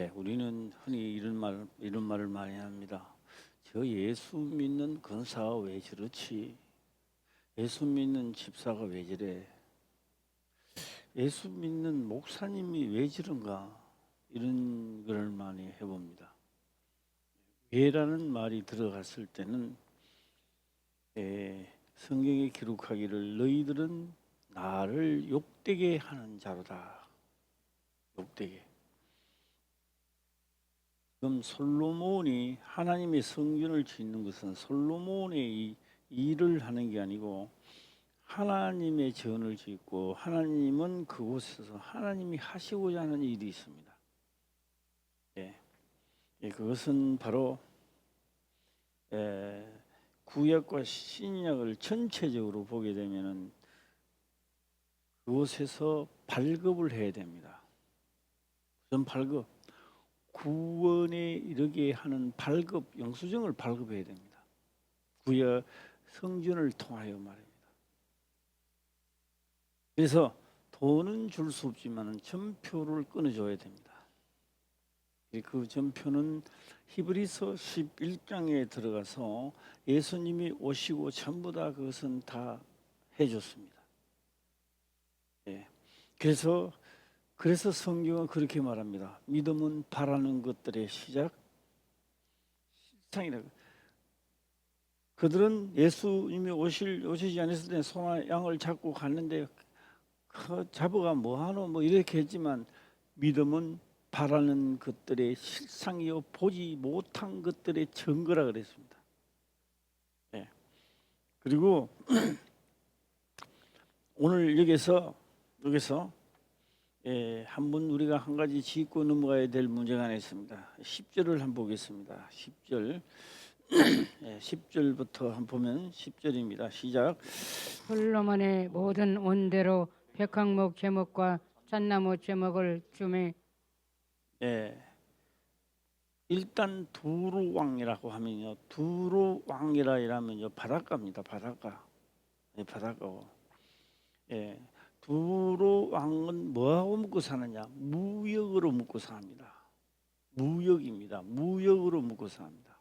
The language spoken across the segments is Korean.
우리는 흔히 이런 말을 많이 합니다. 저 예수 믿는 권사가 왜 저렇지? 예수 믿는 집사가 왜 저래? 예수 믿는 목사님이 왜 저런가? 이런 걸 많이 해봅니다. 왜라는 말이 들어갔을 때는 성경에 기록하기를 너희들은 나를 욕되게 하는 자로다. 욕되게. 지금 솔로몬이 하나님의 성전을 짓는 것은 솔로몬의 일을 하는 게 아니고 하나님의 전을 짓고 하나님은 그곳에서 하나님이 하시고자 하는 일이 있습니다. 그것은 바로 구약과 신약을 전체적으로 보게 되면은 그곳에서 발급을 해야 됩니다. 무슨 발급? 구원에 이르게 하는 발급, 영수증을 발급해야 됩니다. 구약 성전을 통하여 말입니다. 그래서 돈은 줄 수 없지만 전표를 끊어줘야 됩니다. 그 전표는 히브리서 11장에 들어가서 예수님이 오시고 전부 다 그것은 다 해줬습니다. 그래서 성경은 그렇게 말합니다. 믿음은 바라는 것들의 시작, 실상이라고. 그들은 예수님이 오시지 않았을 때 소나 양을 잡고 갔는데 잡아가 뭐하노 뭐 이렇게 했지만 믿음은 바라는 것들의 실상이요 보지 못한 것들의 증거라 그랬습니다. 그리고 오늘 여기서 한번 우리가 한 가지 짚고 넘어가야 될 문제가 하나 있습니다. 10절을 한번 보겠습니다. 10절 10절부터 한번 보면 10절입니다. 시작. 솔로몬의 모든 온대로 백항목 제목과 잣나무 제목을 주매. 일단 두루 왕이라고 하면요, 두루 왕이라 이러면요 바닷가입니다. 바닷가. 바닷가고. 두루 왕은 뭐하고 먹고 사느냐? 무역으로 먹고 삽니다. 무역입니다. 무역으로 먹고 삽니다.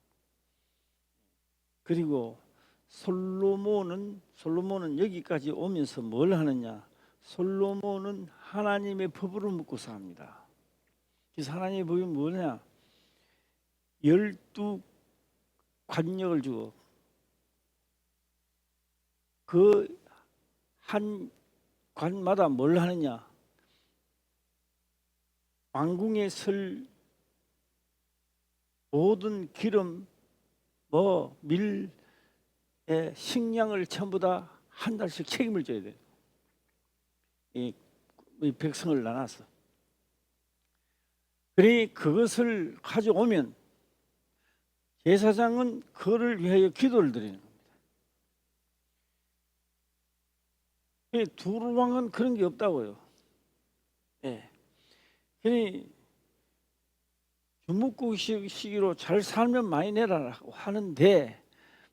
그리고 솔로몬은 여기까지 오면서 뭘 하느냐? 솔로몬은 하나님의 법으로 먹고 삽니다. 그래서 하나님의 법이 뭐냐? 12 관역을 주고 그 한 관마다 뭘 하느냐? 왕궁에 설 모든 기름, 밀, 식량을 전부 다 한 달씩 책임을 져야 돼요. 이 백성을 나눠서. 그러니 그것을 가져오면 제사장은 그를 위하여 기도를 드리는 겁니다. 두루 왕은 그런 게 없다고요. 그러니 주먹구시기로 잘 살면 많이 내라고 하는데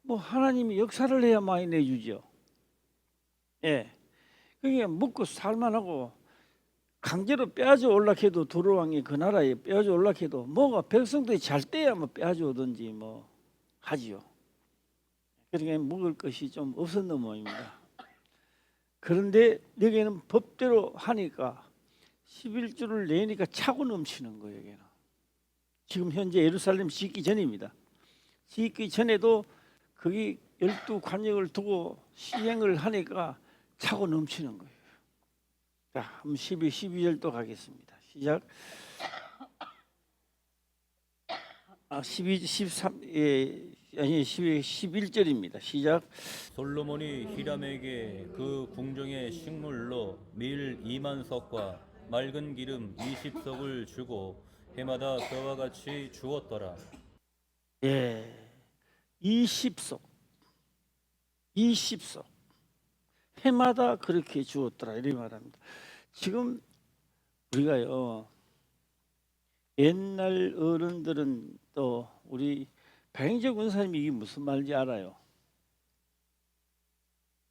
뭐 하나님이 역사를 해야 많이 내주죠. 그게 먹고 살만하고 강제로 빼앗아 올라해도 두루왕이 그 나라에 빼앗아 올라해도 뭐가 백성들이 잘 떼야 뭐 빼앗아 오든지 뭐 하지요. 그러니까 먹을 것이 좀 없었는 모양입니다. 그런데 여기는 법대로 하니까 11조를 내니까 차고 넘치는 거예요. 여기는. 지금 현재 예루살렘 짓기 전입니다. 짓기 전에도 거기 12 관역을 두고 시행을 하니까 차고 넘치는 거예요. 자, 한번 12절 또 가겠습니다. 시작. 11절입니다. 시작. 솔로몬이 히람에게 그 궁정의 식물로 밀 2만 석과 맑은 기름 20석을 주고 해마다 그와 같이 주었더라. 20석 해마다 그렇게 주었더라 이렇게 말합니다. 지금 우리가요 옛날 어른들은 또 우리 백인재 권사님이 이게 무슨 말인지 알아요.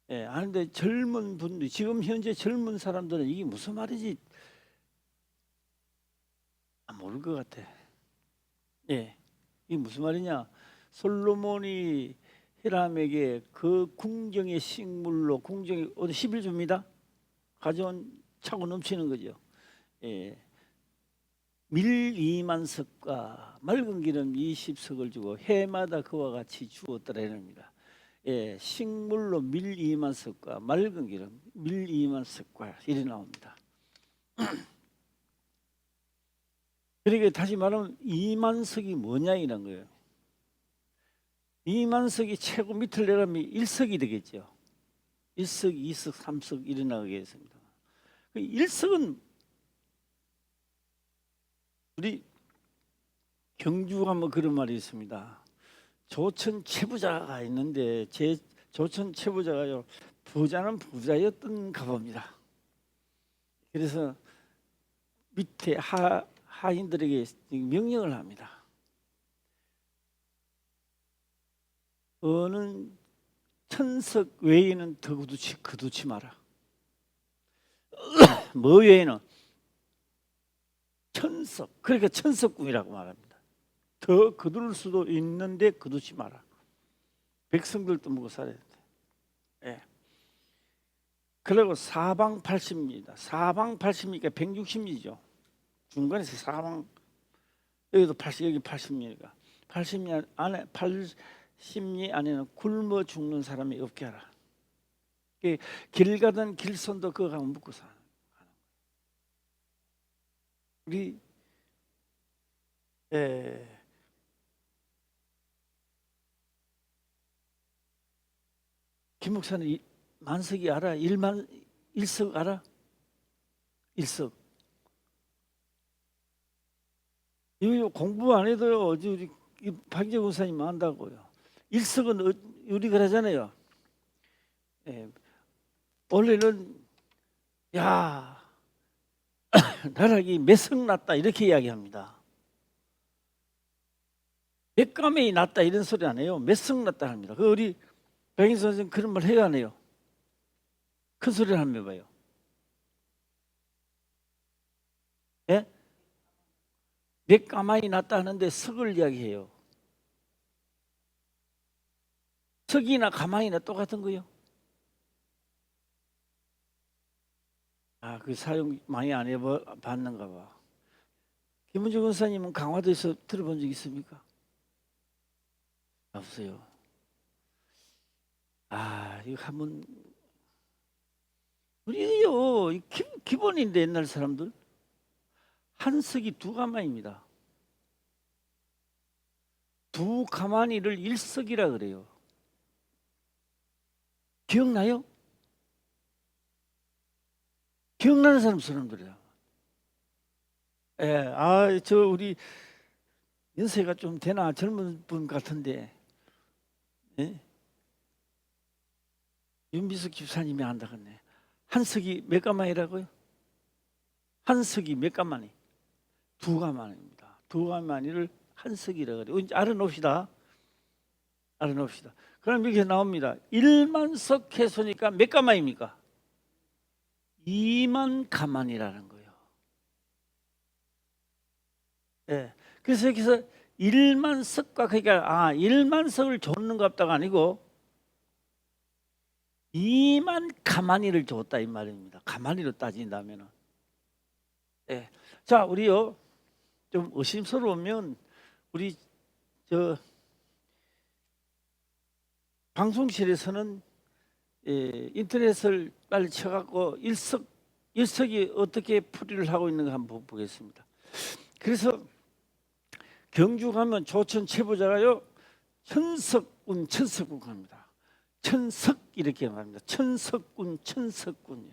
아는데 젊은 분들 지금 현재 젊은 사람들은 이게 무슨 말인지 모를 것 같아. 예, 이게 무슨 말이냐? 솔로몬이 히람에게 그 궁정의 식물로 궁정의 11조입니다. 가져온 차고 넘치는 거죠. 예, 밀 2만 석과 맑은 기름 20석을 주고 해마다 그와 같이 주었더라 이랍니다. 예, 식물로 밀 2만 석과 맑은 기름 밀 2만 석과 이래 나옵니다. 그러니까 다시 말하면 2만 석이 뭐냐 이런 거예요. 2만 석이 최고 밑을 내려면 1석이 되겠죠. 1석, 2석, 3석 이래 나가겠습니다. 1석은 우리 경주 가면 그런 말이 있습니다. 조천 채부자가 있는데 제 조천 채부자가요 부자는 부자였던가 봅니다. 그래서 밑에 하인들에게 명령을 합니다. 어느 천석 외에는 더 거두지 마라. 뭐 외에는 천석, 그러니까 천석궁이라고 말합니다. 더 거둘 수도 있는데 거두지 마라. 백성들도 먹고 살아야 돼. 예. 그리고 사방 80입니다. 사방 80이니까 160이죠. 중간에서 사방 여기도 80, 여기 80이니까 80리 안에 80리 안에는 굶어 죽는 사람이 없게 하라. 길 가던 길손도 그거 가면 먹고 사는 거예요. 우리 김 목사는 만석이 알아? 1석 알아? 1석. 이거 공부 안 해도요. 우리 박재 권사님 안다고요. 1석은 우리 그러잖아요. 예. 원래는 야 나락이 몇 석 났다 이렇게 이야기합니다. 몇 가메이 났다 이런 소리 안 해요. 몇 석 났다 합니다. 그 우리 백인 선생님 그런 말 해야 안 해요. 큰 소리를 하면 봐요. 예? 몇 가마이 났다 하는데 석을 이야기해요. 석이나 가마이나 똑같은 거요. 그 사용 많이 안 해봤는가 봐. 김은주 권사님은 강화도에서 들어본 적 있습니까? 없어요. 이거 한번 우리요 기본인데 옛날 사람들 한 석이 두 가마입니다. 두 가마니를 1석이라 그래요. 기억나요? 기억나는 사람들이야. 예, 저 우리 연세가 좀 되나 젊은 분 같은데, 예? 윤비숙 집사님이 안다겠네. 한 석이 몇 가마니라고요? 한 석이 몇 가마니? 두 가마니입니다. 두 가마니를 한 석이라 그래요. 이제 알아놓읍시다. 그럼 이렇게 나옵니다. 1만 석 해소니까 몇 가마입니까? 2만 가만이라는 거예요. 예. 그래서 여기서 1만 석과 그러니까 1만 석을 줬는 것 같다가 아니고 2만 가만히를 줬다 이 말입니다. 가만히로 따진다면은. 예. 자, 우리요 좀 의심스러우면 우리 저 방송실에서는 인터넷을 빨리 쳐갖고 일석이 어떻게 풀이를 하고 있는가 한번 보겠습니다. 그래서 경주 가면 조천 채부자가요 천석군 합니다. 천석 이렇게 말합니다. 천석군.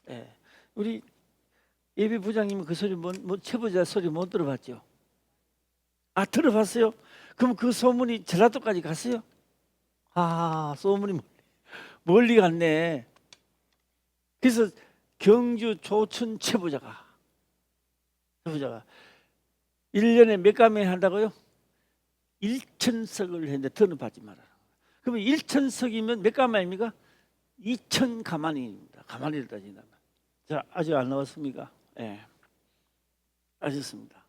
예. 우리 예비 부장님은 그 소리 채부자 소리 못 들어봤죠? 들어봤어요? 그럼 그 소문이 전라도까지 갔어요? 소문이 멀리 갔네. 그래서 경주 조천 채부자가 1년에 몇 가마니 한다고요? 1천석을 했는데 더는 받지 말아라. 그러면 1천석이면 몇 가마입니까? 2천 가마니입니다. 가마니를 따진다면. 자, 아직 안 나왔습니까? 예. 아셨습니다.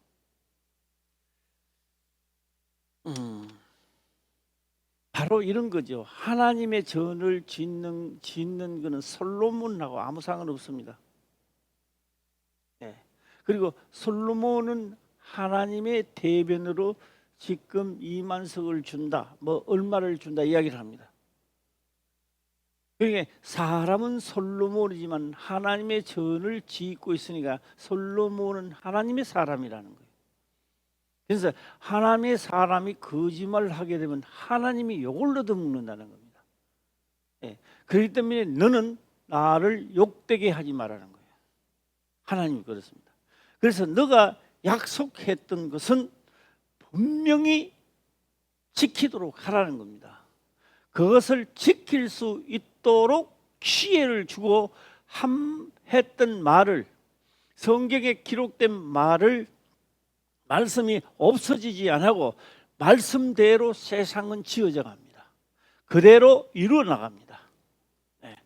바로 이런 거죠. 하나님의 전을 짓는 거는 솔로몬하고 아무 상관없습니다. 네. 그리고 솔로몬은 하나님의 대변으로 지금 2만석을 준다, 뭐 얼마를 준다 이야기를 합니다. 그러니까 사람은 솔로몬이지만 하나님의 전을 짓고 있으니까 솔로몬은 하나님의 사람이라는 거예요. 그래서 하나님의 사람이 거짓말을 하게 되면 하나님이 욕을 얻어먹는다는 겁니다. 예. 그렇기 때문에 너는 나를 욕되게 하지 말라는 거예요. 하나님이 그렇습니다. 그래서 너가 약속했던 것은 분명히 지키도록 하라는 겁니다. 그것을 지킬 수 있도록 기회를 주고 했던 말을, 성경에 기록된 말을, 말씀이 없어지지 않고 말씀대로 세상은 지어져 갑니다. 그대로 이루어 나갑니다. 네.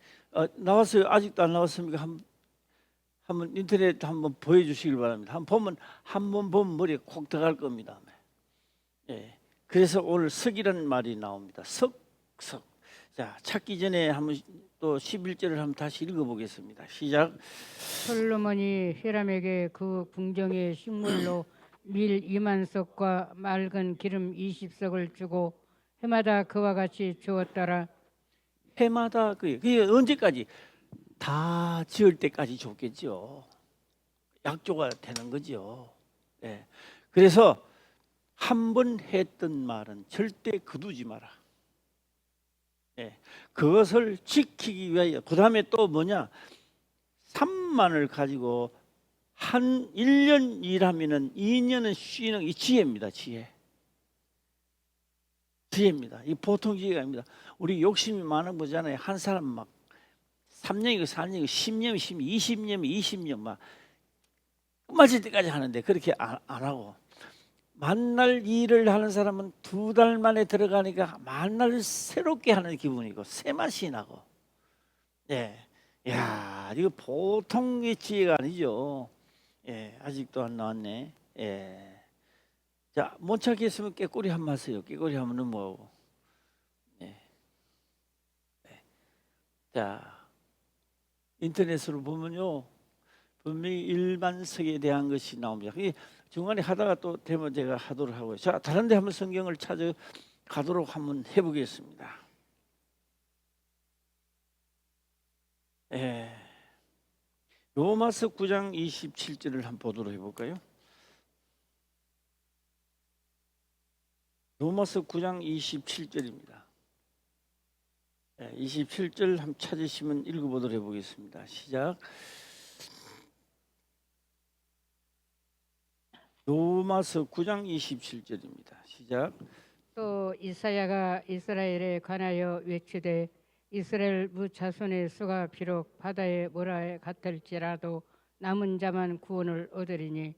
나왔어요? 아직도 안 나왔습니까? 한번 인터넷 한번 보여주시길 바랍니다. 한번 보면 머리에 콕 들어갈 겁니다. 네. 그래서 오늘 석이라는 말이 나옵니다. 석. 자, 찾기 전에 한번 또 11절을 한번 다시 읽어보겠습니다. 시작. 솔로몬이 히람에게 그 궁정의 식물로 밀 2만석과 맑은 기름 20석을 주고 해마다 그와 같이 주었더라. 해마다 그게 언제까지? 다 지을 때까지 줬겠죠. 약조가 되는 거죠. 네. 그래서 한 번 했던 말은 절대 거두지 마라. 네. 그것을 지키기 위하여, 그 다음에 또 뭐냐, 3만을 가지고 한 1년 일하면은 2년은 쉬는 이 지혜입니다. 지혜입니다. 이 보통 지혜가 아닙니다. 우리 욕심이 많은 거잖아요. 한 사람 막 3년이고 4년이고 10년, 20년, 20년 막 끝마칠 때까지 하는데 그렇게 안 하고, 만날 일을 하는 사람은 2달 만에 들어가니까 만날 새롭게 하는 기분이고 새맛이 나고. 예, 야, 이거 보통의 지혜가 아니죠. 예, 아직도 안 나왔네. 예. 자, 못 찾겠으면 깨꼬리 한번 하세요. 깨꼬리 하면은 뭐하고. 예. 네. 자, 인터넷으로 보면요, 분명히 일반석에 대한 것이 나옵니다. 중간에 하다가 또 되면 제가 하도록 하고요. 자, 다른 데 한번 성경을 찾아 가도록 한번 해보겠습니다. 예. 로마서 9장 27절을 한번 보도록 해볼까요? 로마서 9장 27절입니다. 27절 한번 찾으시면 읽어보도록 해보겠습니다. 시작. 로마서 9장 27절입니다. 시작. 또 이사야가 이스라엘에 관하여 외치되 이스라엘 무자손의 수가 비록 바다의 모라에 같을지라도 남은 자만 구원을 얻으리니.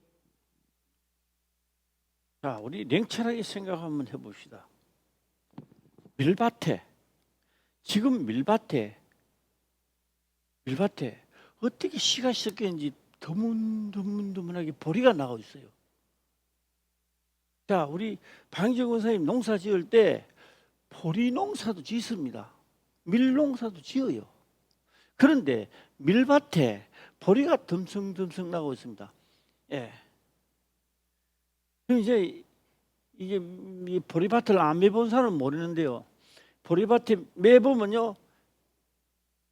자, 우리 냉철하게 생각 한번 해봅시다. 밀밭에, 지금 밀밭에 어떻게 씨가 섞였는지 드문드문하게 보리가 나오고 있어요. 자, 우리 방정 권사님 농사 지을 때 보리 농사도 짓습니다. 밀 농사도 지어요. 그런데 밀밭에 보리가 듬성듬성 나고 있습니다. 예. 그럼 이제 이게 이 보리밭을 안 매본 사람은 모르는데요. 보리밭에 매보면요,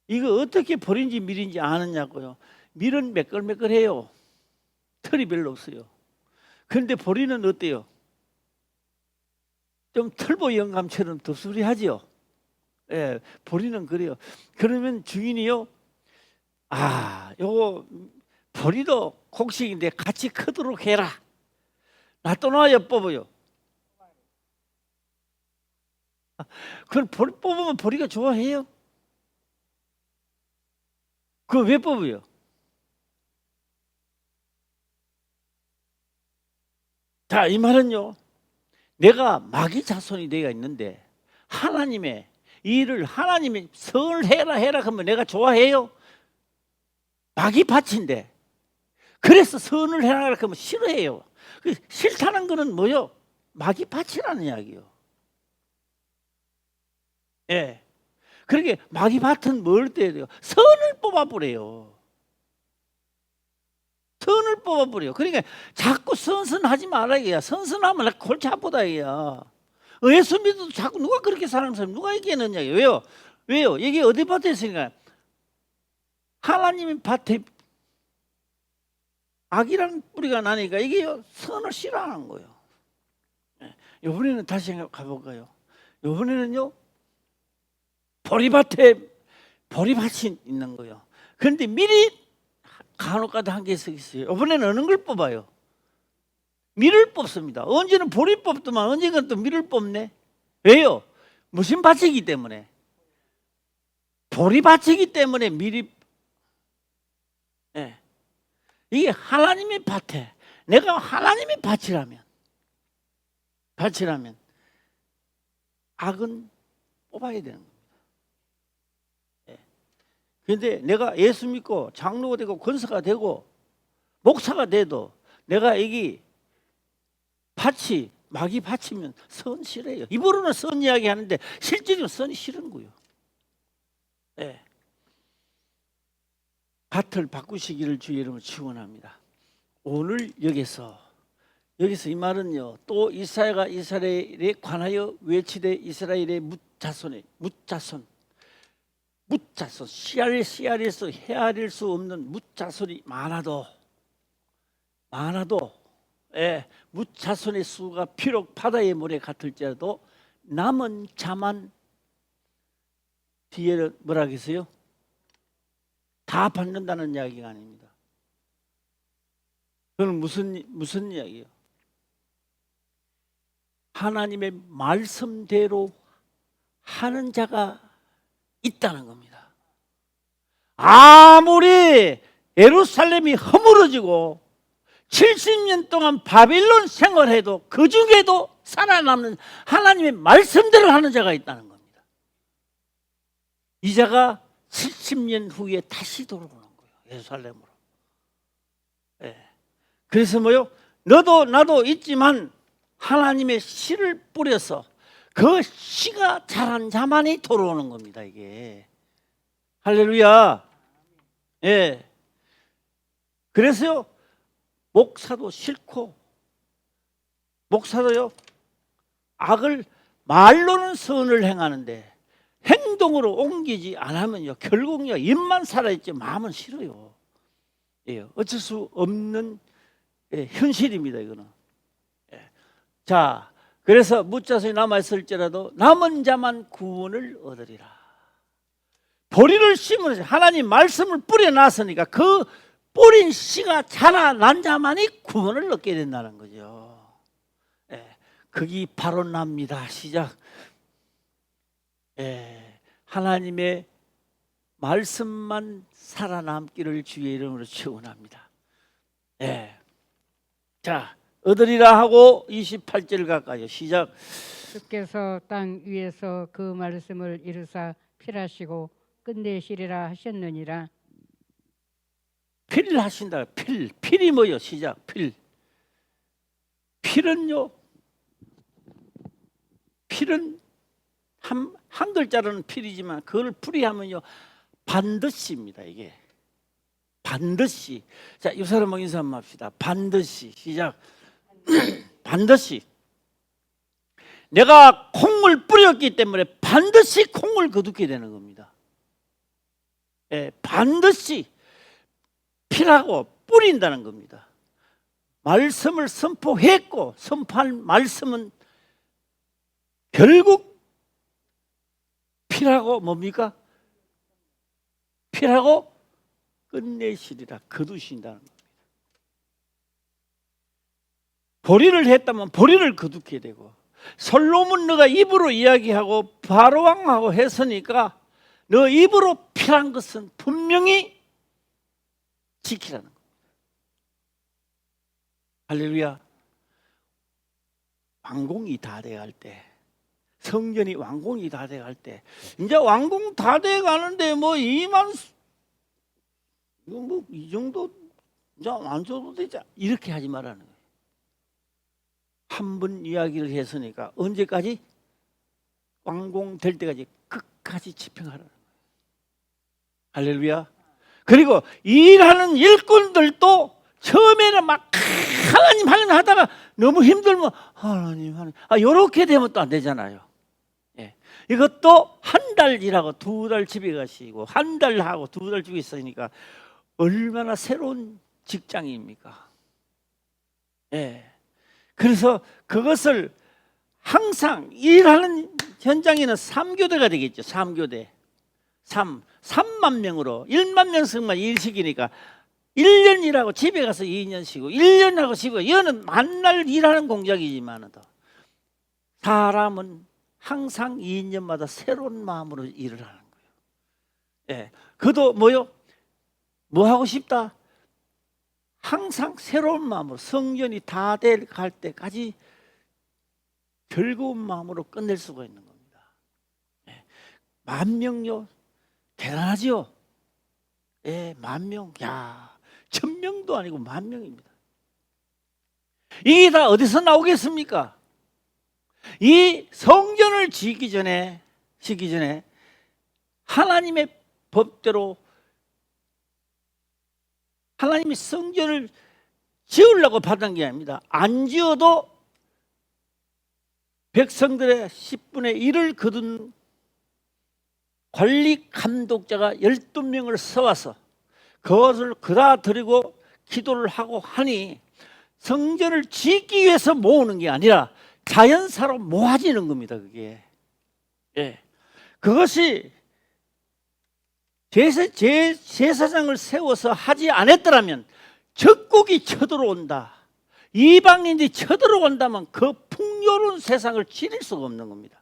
이거 어떻게 보리인지 밀인지 아느냐고요. 밀은 매끌매끌해요. 털이 별로 없어요. 그런데 보리는 어때요? 좀 털보 영감처럼 덥수리하지요. 예, 보리는 그래요. 그러면 주인이요, 요거 보리도 곡식인데 같이 크도록 해라. 놔둬놔야 뽑아요. 그걸 뽑으면 보리가 좋아해요? 그걸 왜 뽑아요? 자, 이 말은요, 내가 마귀 자손이 내가 있는데 하나님의 일을, 하나님의 선을 해라 그러면 내가 좋아해요? 마귀 밭인데 그래서 선을 해라 그러면 싫어해요. 싫다는 거는 뭐요? 마귀 밭이라는 이야기요. 예. 그러게 마귀 밭은 뭘 떼야 돼요? 선을 뽑아버려요. 선을 뽑아버려요. 그러니까 자꾸 선선하지 말아야. 선선하면 나 골치 아프다 이야. 예수 믿어도 자꾸 누가 그렇게 사는 사람 누가 얘기하느냐. 왜요? 왜요? 이게 어디 밭에 있으니까 하나님의 밭에 악이라는 뿌리가 나니까 이게 선을 싫어하는 거예요. 이번에는 다시 가볼까요? 이번에는요 보리밭에 보리밭이 있는 거예요. 그런데 미리 간혹가다 한 개씩 있어요. 이번에는 어느 걸 뽑아요? 밀을 뽑습니다. 언제는 보리 뽑더만 언젠가 또 밀을 뽑네. 왜요? 무슨 밭이기 때문에? 보리밭이기 때문에 밀이. 네. 이게 하나님의 밭에 내가 하나님의 밭이라면 악은 뽑아야 되는 겁니다. 그런데 내가 예수 믿고 장로가 되고 권사가 되고 목사가 돼도 내가 여기 밭이 마귀 밭이면 선 싫어요. 입으로는 선 이야기 하는데 실제로 선이 싫은 거예요. 네. 밭을 바꾸시기를 주의 이름으로 축원합니다. 오늘 여기서 이 말은요. 또 이사야가 이스라엘에 관하여 외치되 이스라엘의 뭇자손 씨알에서 헤아릴 수 없는 뭇자손이 많아도 뭇자손의 수가 비록 바다의 모래 같을지라도 남은 자만 뒤에는 뭐라 그랬어요? 다 받는다는 이야기가 아닙니다. 그건 무슨 이야기예요? 하나님의 말씀대로 하는 자가 있다는 겁니다. 아무리 예루살렘이 허물어지고 70년 동안 바빌론 생활해도 그 중에도 살아남는 하나님의 말씀대로 하는 자가 있다는 겁니다. 이 자가 70년 후에 다시 돌아오는 거예요. 예루살렘으로. 그래서 뭐요? 너도 나도 있지만 하나님의 씨를 뿌려서 그 씨가 자란 자만이 돌아오는 겁니다. 이게 할렐루야. 예. 그래서요 목사도 싫고 목사도요 악을 말로는 선을 행하는데 행동으로 옮기지 않으면요 결국요 입만 살아있지 마음은 싫어요. 예. 어쩔 수 없는 현실입니다. 이거는. 자, 그래서 뭇자손이 남아있을지라도 남은 자만 구원을 얻으리라. 보리를 심으면서 하나님 말씀을 뿌려놨으니까 그 뿌린 씨가 자라난 자만이 구원을 얻게 된다는 거죠. 그게 바로 납니다. 시작. 하나님의 말씀만 살아남기를 주의 이름으로 축원합니다. 자, 얻으리라 하고 28절 가까이 시작. 주께서 땅 위에서 그 말씀을 이루사 필하시고 끝내시리라 하셨느니라. 필을 하신다. 필이 뭐요? 시작. 필은요. 필은 한 글자로는 필이지만 그걸 풀이하면요 반드시입니다. 이게 반드시. 자, 이 사람하고 인사 한번 합시다. 반드시. 시작. 반드시. 내가 콩을 뿌렸기 때문에 반드시 콩을 거두게 되는 겁니다. 반드시 피라고 뿌린다는 겁니다. 말씀을 선포했고 선포한 말씀은 결국 피라고 뭡니까? 피라고 끝내시리라. 거두신다는 겁니다. 보리를 했다면 보리를 거두게 되고 솔로몬 너가 입으로 이야기하고 바로왕하고 했으니까 너 입으로 필한 것은 분명히 지키라는 겁니다. 할렐루야. 완공이 다 돼갈 때 성전이 완공이 다 돼갈 때 이제 완공 다 돼가는데 뭐 2만 이거 뭐 이 정도 이제 안 줘도 되자 이렇게 하지 말라는 거예요. 한 번 이야기를 했으니까 언제까지? 완공될 때까지 끝까지 집행하라. 할렐루야. 그리고 일하는 일꾼들도 처음에는 막 하나님 하다가 너무 힘들면 하나님 요렇게 되면 또 안 되잖아요. 예. 이것도 한 달 일하고 2달 집에 가시고 한 달 하고 2달 집에 있으니까 얼마나 새로운 직장입니까? 예. 그래서 그것을 항상 일하는 현장에는 3교대가 되겠죠. 3교대. 3만 명으로 1만 명씩만 일시키니까 1년 일하고 집에 가서 2년 쉬고 1년 하고 쉬고 이거는 만날 일하는 공작이지만 사람은 항상 2년마다 새로운 마음으로 일을 하는 거예요. 예. 그도 뭐요? 뭐 하고 싶다? 항상 새로운 마음으로 성전이 다 갈 때까지 즐거운 마음으로 끝낼 수가 있는 겁니다. 예. 10,000명요? 대단하죠? 예, 10,000명. 야, 1,000명도 아니고 10,000명입니다. 이게 다 어디서 나오겠습니까? 이 성전을 짓기 전에 하나님의 법대로 하나님이 성전을 지으려고 받은 게 아닙니다. 안 지어도 백성들의 10분의 1을 거둔 관리 감독자가 12명을 세워서 그것을 그다 드리고 기도를 하고 하니 성전을 짓기 위해서 모으는 게 아니라 자연사로 모아지는 겁니다. 그게. 예. 그것이 제사장을 세워서 하지 않았더라면 적국이 쳐들어온다. 이방인이 쳐들어온다면 그 풍요로운 세상을 지닐 수가 없는 겁니다.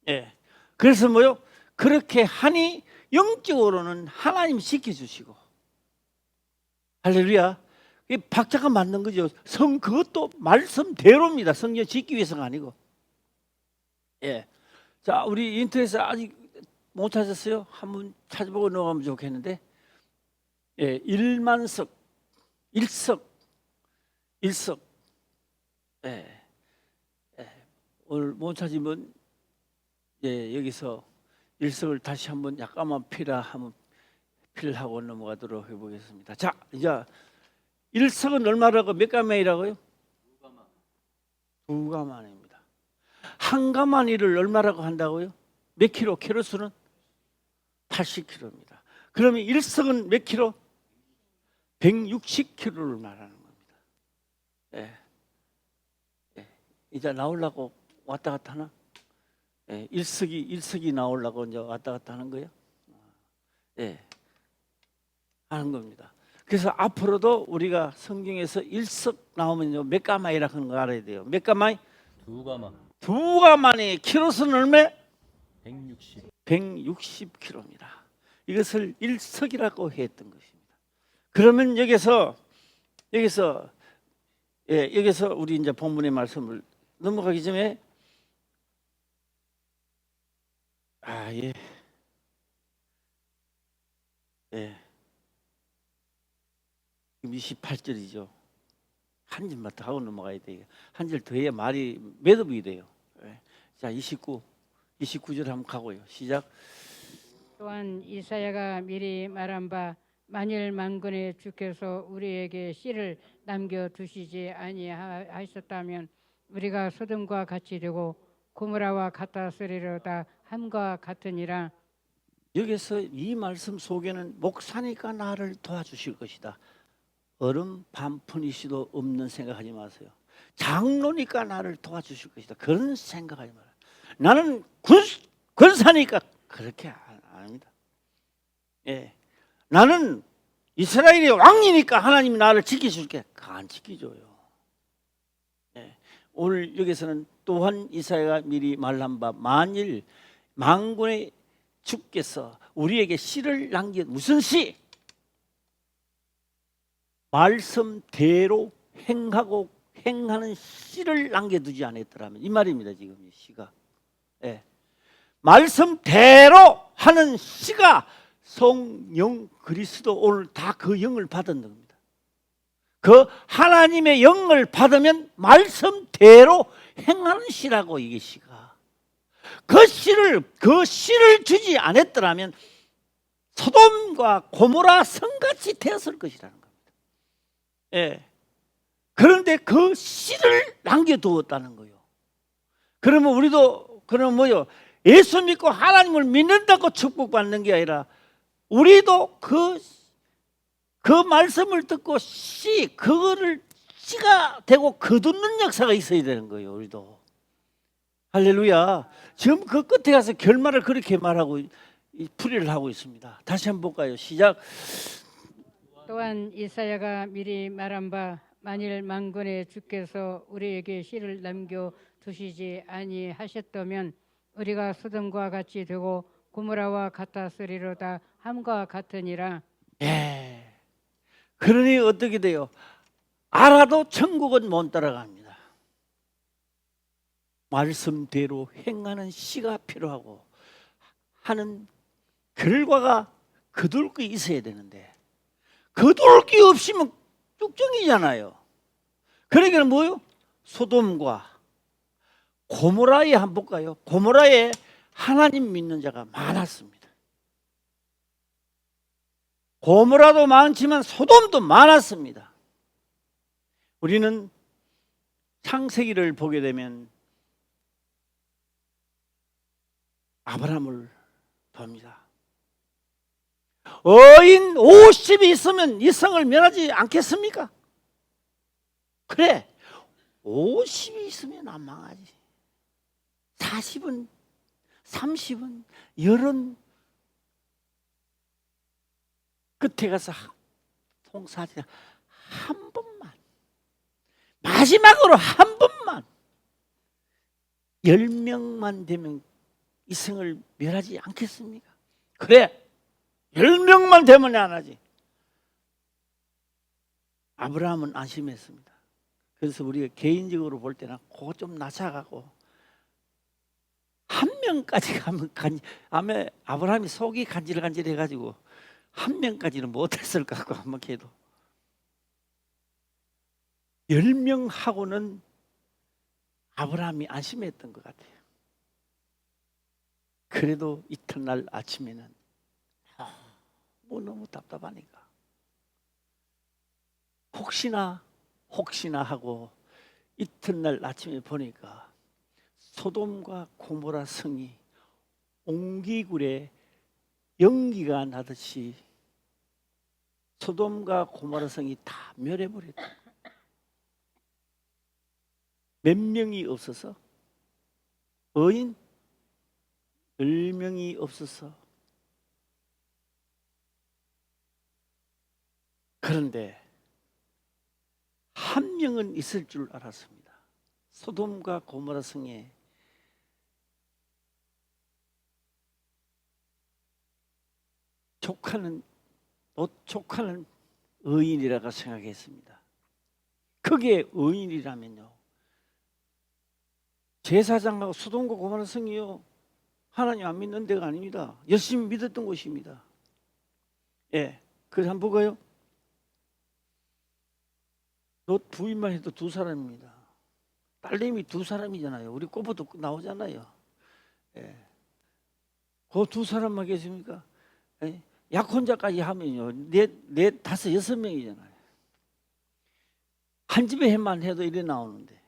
예. 그래서 뭐요? 그렇게 하니 영적으로는 하나님 지켜주시고. 할렐루야. 이 박자가 맞는 거죠. 그것도 말씀대로입니다. 성경 짓기 위해서가 아니고. 예. 자, 우리 인터넷에 아직 못 찾았어요? 한번 찾아보고 넘어가면 좋겠는데. 예, 1만석, 일석. 예. 예. 오늘 못 찾으면 예, 여기서 일석을 다시 한번 약간만 필하고 넘어가도록 해보겠습니다. 자, 이제 일석은 얼마라고 몇 가만이라고요? 2가만입니다. 한 가만이를 얼마라고 한다고요? 몇 킬로? 킬로수는 80킬로입니다. 그러면 일석은 몇 킬로? 160킬로를 말하는 겁니다. 예. 예. 이제 나오려고 왔다 갔다 하나? 예. 일석이 나오려고 이제 왔다 갔다 하는 거예요? 예. 하는 겁니다. 그래서 앞으로도 우리가 성경에서 일석 나오면 몇 가마이라 하는 거 알아야 돼요. 몇 가마이? 2가마. 2가마니 킬로수는 얼마? 160. 160kg입니다. 이것을 일석이라고 했던 것입니다. 그러면 여기서 우리 이제 본문의 말씀을 넘어가기 전에 지금 28절이죠. 한 절만 더 하고 넘어가야 돼요. 한 절 더 해야 말이 매듭이 돼요. 자, 29절 한번 가고요. 시작. 또한 이사야가 미리 말한 바 만일 만군의 주께서 우리에게 씨를 남겨두시지 아니하셨다면 우리가 소돔과 같이 되고 고모라와 같았으리로다 함과 같으니라. 여기서 이 말씀 속에는 목사니까 나를 도와주실 것이다. 얼음 반푼이시도 없는 생각하지 마세요. 장로니까 나를 도와주실 것이다. 그런 생각하지 마세요. 나는 권사니까 그렇게 안 합니다. 예. 나는 이스라엘의 왕이니까 하나님이 나를 지켜줄게. 안 지켜줘요. 예. 오늘 여기서는 또한 이사야가 미리 말한 바 만일 만군의 주께서 우리에게 씨를 남겨 무슨 씨? 말씀대로 행하는 씨를 남겨두지 않았더라면 이 말입니다. 지금 이 씨가. 예. 말씀대로 하는 씨가 성령 그리스도 오늘 다 그 영을 받은 겁니다. 그 하나님의 영을 받으면 말씀대로 행하는 시라고. 이게 시가 그 씨를 주지 않았더라면 소돔과 고모라 성같이 되었을 것이라는 겁니다. 예. 그런데 그 씨를 남겨두었다는 거예요. 그러면 우리도 그럼 뭐요? 예수 믿고 하나님을 믿는다고 축복받는 게 아니라 우리도 그 말씀을 듣고 그거를 씨가 되고 거두는 역사가 있어야 되는 거예요. 우리도. 할렐루야. 지금 그 끝에 가서 결말을 그렇게 말하고 풀이를 하고 있습니다. 다시 한번 볼까요? 시작. 또한 이사야가 미리 말한 바 만일 만군의 주께서 우리에게 씨를 남겨 두시지 아니하셨다면 우리가 소돔과 같이 되고 고모라와 같았으리로다 함과 같으니라. 예. 그러니 어떻게 돼요? 알아도 천국은 못 따라갑니다. 말씀대로 행하는 씨가 필요하고 하는 결과가 거둘 게 있어야 되는데 거둘 게 없으면 쭉정이잖아요. 그러니까 뭐요? 소돔과 고모라에 한번 볼까요? 고모라에 하나님 믿는 자가 많았습니다. 고모라도 많지만 소돔도 많았습니다. 우리는 창세기를 보게 되면 아브라함을 봅니다. 어인 50이 있으면 이 성을 멸하지 않겠습니까? 그래, 50이 있으면 안 망하지. 40은 30은 10은 끝에 가서 통사하자. 한 번만, 마지막으로 한 번만 10명만 되면 이 성을 멸하지 않겠습니까? 그래, 10명만 되면 안 하지. 아브라함은 안심했습니다. 그래서 우리가 개인적으로 볼 때는 그거 좀 낮아가고 한 명까지 가면 아브라함이 속이 간질간질해가지고 한 명까지는 못했을 것 같고 한번 해도 10명하고는 아브라함이 안심했던 것 같아요. 그래도 이튿날 아침에는 너무 답답하니까 혹시나 하고 이튿날 아침에 보니까 소돔과 고모라 성이 옹기굴에 연기가 나듯이 소돔과 고모라 성이 다 멸해버렸다. 몇 명이 없어서 어인 10명이 없어서. 그런데 한 명은 있을 줄 알았습니다. 소돔과 고모라 성에 족하는 의인이라고 생각했습니다. 그게 의인이라면요, 제사장하고 소돔과 고모라 성이요 하나님 안 믿는 데가 아닙니다. 열심히 믿었던 곳입니다. 예, 그래서 한번 보고요. 롯 부인만 해도 2사람입니다. 딸내미 2사람이잖아요. 우리 꼬부도 나오잖아요. 예, 그 2사람만 계십니까? 예? 약혼자까지 하면요, 네 5, 6명이잖아요. 한 집에 해만 해도 이래 나오는데.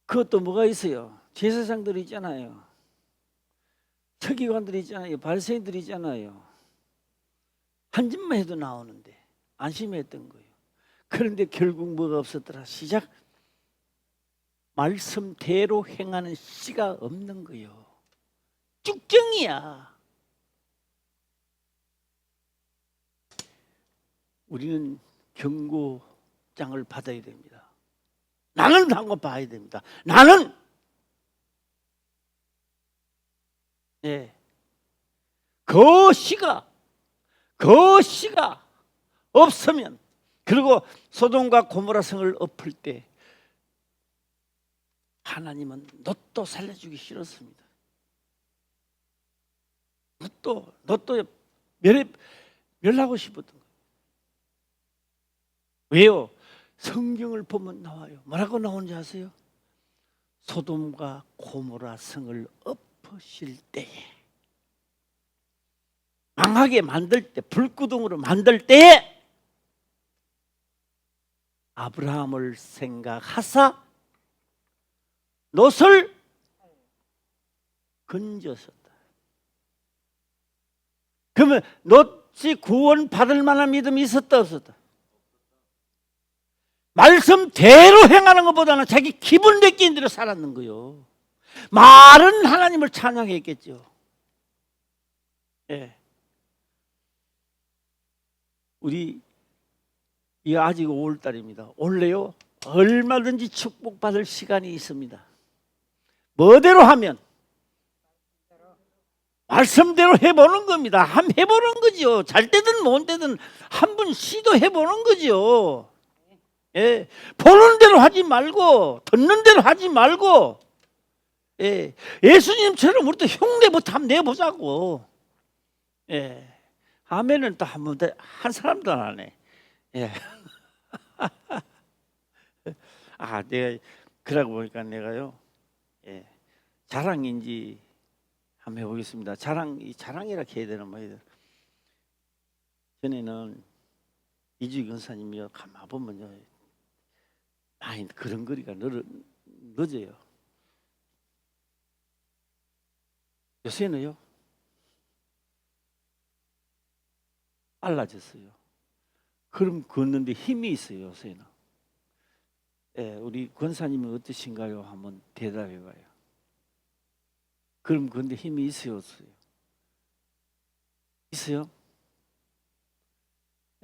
그것도 뭐가 있어요? 제사장들이 있잖아요. 서기관들이 있잖아요. 바리새인들이 있잖아요. 한 집만 해도 나오는데 안심했던 거예요. 그런데 결국 뭐가 없었더라? 시작. 말씀대로 행하는 씨가 없는 거예요. 쭉정이야. 우리는 경고장을 받아야 됩니다. 나는 한 거 봐야 됩니다. 나는 그 씨가 없으면, 그리고 소돔과 고모라 성을 엎을 때 하나님은 롯도 살려주기 싫었습니다. 롯도 멸하고 싶었던 거예요. 왜요? 성경을 보면 나와요. 뭐라고 나오는지 아세요? 소돔과 고모라 성을 엎으실 때에, 망하게 만들 때, 불구덩으로 만들 때에 아브라함을 생각하사 롯을 건졌었다. 그러면 롯이 구원 받을 만한 믿음이 있었다 없었다? 말씀대로 행하는 것보다는 자기 기분 내끼는 대로 살았는 거요. 말은 하나님을 찬양했겠죠. 예. 우리 이 아직 5월달입니다. 원래요 얼마든지 축복받을 시간이 있습니다. 뭐대로 하면 말씀대로 해보는 겁니다. 한번 해보는 거죠. 잘 되든 못 되든 한 번 시도해보는 거죠. 예. 보는 대로 하지 말고 듣는 대로 하지 말고, 예. 예수님처럼 우리도 흉내부터 한번 내보자고. 예. 아멘은 또 한 사람도 안 하네. 예. 아, 내가 그러고 보니까 내가요, 예, 자랑인지 한번 해보겠습니다. 자랑이라 해야 되나 뭐야. 전에는 이주희 권사님이요, 가만 보면요, 많이 그런 거리가 늦어요. 요새는요 빨라졌어요. 그럼 걷는데 힘이 있어요. 요새는. 예, 우리 권사님은 어떠신가요? 한번 대답해봐요. 그럼 걷는데 힘이 있어요? 없어요? 있어요?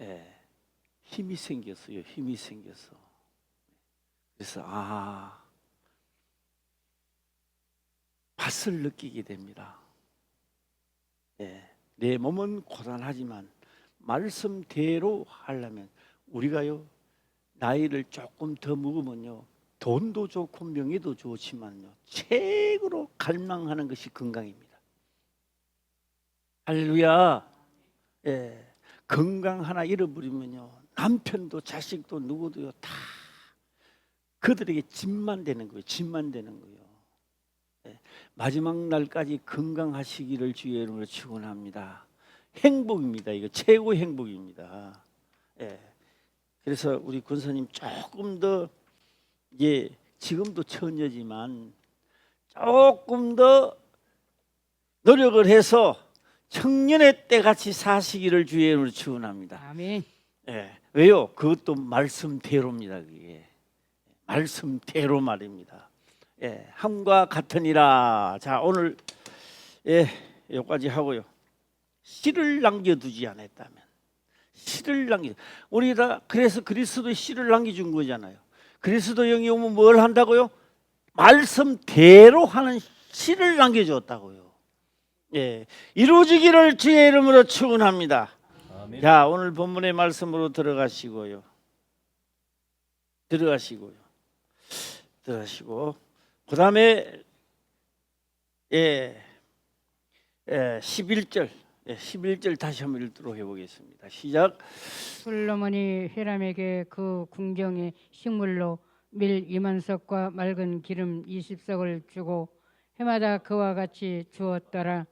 예, 힘이 생겼어요. 힘이 생겼어. 그래서 맛을 느끼게 됩니다. 예, 내 몸은 고단하지만 말씀대로 하려면 우리가요 나이를 조금 더 먹으면요 돈도 좋고 명예도 좋지만요 최고로 갈망하는 것이 건강입니다. 할렐루야. 예, 건강 하나 잃어버리면요 남편도 자식도 누구도요 다 그들에게 짐만 되는 거예요. 짐만 되는 거예요. 예, 마지막 날까지 건강하시기를 주의 이름으로 축원합니다. 행복입니다. 이거 최고 행복입니다. 예. 그래서 우리 권사님 조금 더, 예, 지금도 처녀지만 조금 더 노력을 해서 청년의 때 같이 사시기를 주의 이름으로 축원합니다. 아멘. 예. 왜요? 그것도 말씀대로입니다. 그게 말씀대로 말입니다. 예, 함과 같으니라. 자, 오늘 예, 여기까지 하고요. 씨를 남겨두지 않았다면, 씨를 우리 다 그래서 그리스도의 씨를 남겨준 거잖아요. 그리스도 영이 오면 뭘 한다고요? 말씀대로 하는 씨를 남겨줬다고요. 예, 이루어지기를 주의 이름으로 축원합니다. 아멘. 자, 오늘 본문의 말씀으로 들어가시고 그 다음에 11절 다시 한번 읽도록 해보겠습니다. 시작. 솔로몬이 히람에게 그 궁정의 식물로 밀 2만 석과 맑은 기름 20석을 주고 해마다 그와 같이 주었더라.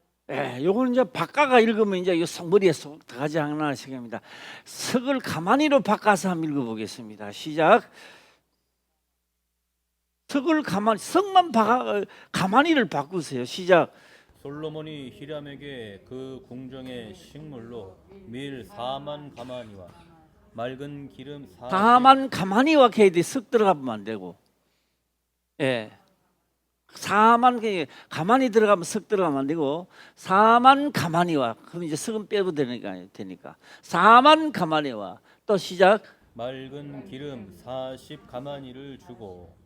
요거는 이제 바꿔가 읽으면 이제 이 머리에 쏙 들어가지 않나 생각합니다. 석을 가만히로 바꿔서 한번 읽어보겠습니다. 시작. 석만 가만히를 바꾸세요. 시작. 솔로몬이 히람에게 그 궁정의 식물로 밀 4만 가마니와 맑은 기름 4만 가만히와 해야 돼. 석 들어가면 안 되고. 예. 4만 가만히 들어가면 석 들어가면 안 되고 4만 가만히와 그럼 이제 석은 빼도 되니까 4만 가만히와 또 시작. 맑은 기름 40 가마니를 주고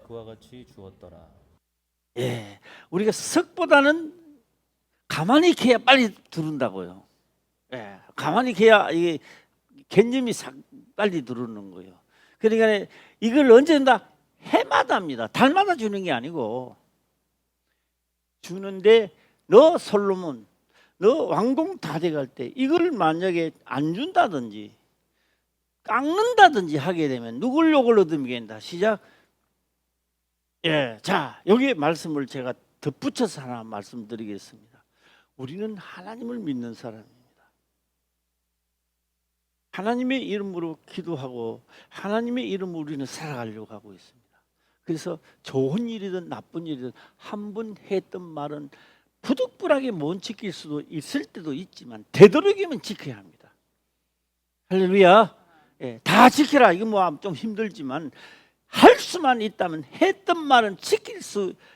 그와 같이 주었더라. 예, 우리가 석보다는 가만히 계야 빨리 두른다고요. 예, 가만히 계야 이게 개념이 빨리 두르는 거예요. 그러니까 이걸 언제 준다? 해마다입니다. 달마다 주는 게 아니고 주는데 너 솔로몬, 너 왕궁 다 돼갈 때 이걸 만약에 안 준다든지 깎는다든지 하게 되면 누굴 욕을 얻으면 시작. 예, 자 여기 말씀을 제가 덧붙여서 하나 말씀드리겠습니다. 우리는 하나님을 믿는 사람입니다. 하나님의 이름으로 기도하고 하나님의 이름으로 우리는 살아가려고 하고 있습니다. 그래서 좋은 일이든 나쁜 일이든 한 번 했던 말은 부득불하게 못 지킬 수도 있을 때도 있지만 되도록이면 지켜야 합니다. 할렐루야. 예, 다 지켜라. 이거 뭐 좀 힘들지만 할 수만 있다면 했던 말은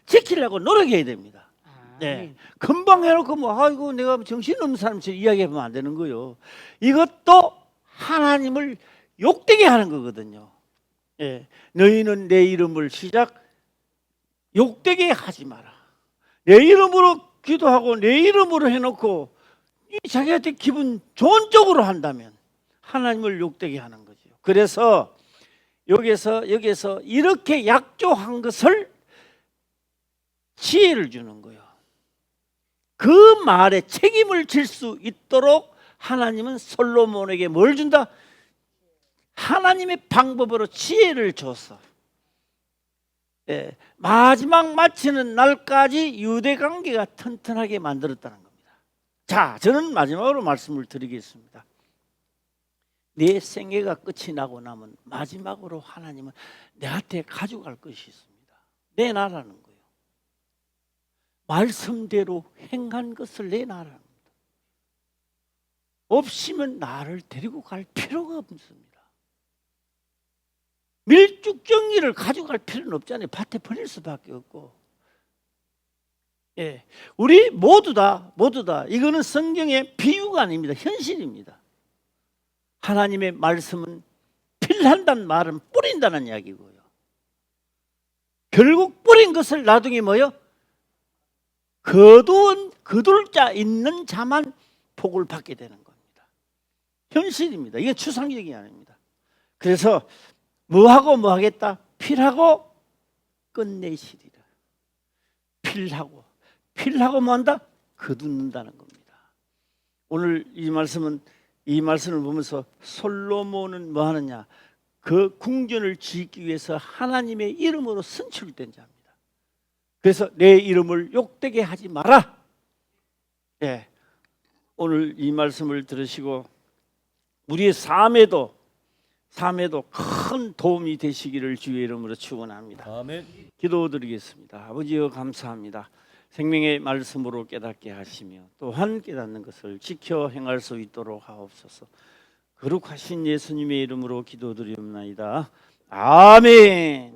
지키려고 노력해야 됩니다. 네. 금방 해놓고 뭐 아이고 내가 정신없는 사람처럼 이야기하면 안 되는 거예요. 이것도 하나님을 욕되게 하는 거거든요. 예. 너희는 내 이름을 시작 욕되게 하지 마라. 내 이름으로 기도하고 내 이름으로 해놓고 자기한테 기분 좋은 쪽으로 한다면 하나님을 욕되게 하는 거죠. 그래서 여기서 이렇게 약조한 것을 지혜를 주는 거예요. 그 말에 책임을 질 수 있도록 하나님은 솔로몬에게 뭘 준다? 하나님의 방법으로 지혜를 줬어. 예, 마지막 마치는 날까지 유대 관계가 튼튼하게 만들었다는 겁니다. 자, 저는 마지막으로 말씀을 드리겠습니다. 내 생애가 끝이 나고 나면 마지막으로 하나님은 내한테 가져갈 것이 있습니다. 내 나라는 거예요. 말씀대로 행한 것을 내 나라는 겁니다. 없으면 나를 데리고 갈 필요가 없습니다. 밀죽정리를 가져갈 필요는 없잖아요. 밭에 버릴 수밖에 없고. 예, 우리 모두 다 이거는 성경의 비유가 아닙니다. 현실입니다. 하나님의 말씀은 필한다는 말은 뿌린다는 이야기고요. 결국 뿌린 것을 나중에 뭐요? 거둘 자 있는 자만 복을 받게 되는 겁니다. 현실입니다. 이게 추상적이 아닙니다. 그래서 뭐하고 뭐 하겠다? 필하고 끝내시리라. 필하고 뭐 한다? 거둔다는 겁니다. 오늘 이 말씀을 보면서 솔로몬은 뭐 하느냐? 그 궁전을 짓기 위해서 하나님의 이름으로 선출된 자입니다. 그래서 내 이름을 욕되게 하지 마라. 예, 오늘 이 말씀을 들으시고 우리의 삶에도 큰 도움이 되시기를 주의 이름으로 축원합니다. 아멘. 기도드리겠습니다. 아버지여 감사합니다. 생명의 말씀으로 깨닫게 하시며 또한 깨닫는 것을 지켜 행할 수 있도록 하옵소서. 거룩하신 예수님의 이름으로 기도드리옵나이다. 아멘.